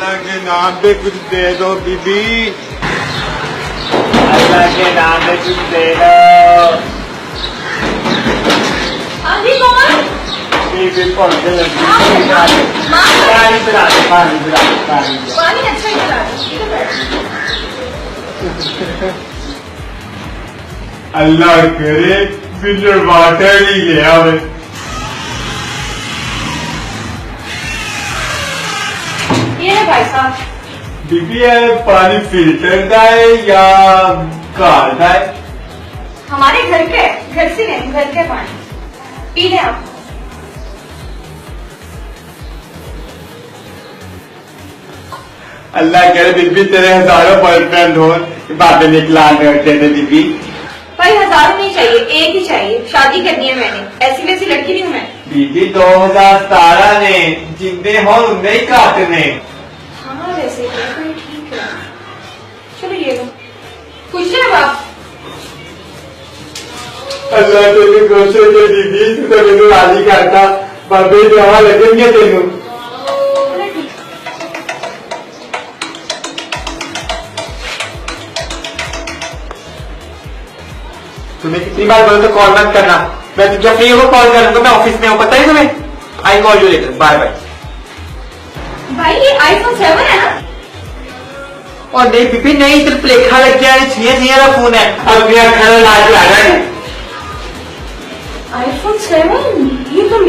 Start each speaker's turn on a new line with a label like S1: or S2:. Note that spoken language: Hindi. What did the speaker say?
S1: अल्लाह के नाम पे कुछ दे दो बीबी, अल्लाह के नाम पे कुछ दे दो।
S2: अभी कौन?
S1: बीबी कौन से लड़की? पानी पिला दे, पानी पिला दे,
S2: पानी अच्छा ही पिला दे।
S1: अल्लाह करे मिनरल वाटर ही ले आवे।
S2: ये है भाई साहब।
S1: बीबी है पानी फिल्टर का है या कार का है?
S2: हमारे घर के, घर से नहीं, घर के पानी पी लें आप।
S1: अल्लाह करे बीबी तेरे हजारों बॉयफ्रेंड हो, बातें निकला करते थे बीबी।
S2: भाई हजारों नहीं चाहिए, एक ही चाहिए। शादी करनी है मैंने, ऐसी वैसी लड़की नहीं हूँ मैं।
S1: बीबी 2017 ने जिंदे हो उन्हें ही काटने।
S2: हाँ वैसे कोई ठीक है। चलो ये लो, खुश है बाप।
S1: अल्लाह तेरे गोशे के बीबी तू तो मेनू राजी करता, बाबे जहाँ लगेंगे तेनू। तुम्हें कितनी बार बोलो तो कॉल मत करना, मैं जब फ्री हो कॉल करूंगा, मैं ऑफिस में हूँ, पता है तुम्हें? I call you later, bye bye.
S2: भाई ये iPhone 7 है ना?
S1: और नहीं बीबी नहीं, सिर्फ लेखा लग गया है, छिया वाला फोन है, अब मेरा खाना लाज ला रहा है।
S2: iPhone 7 ये तो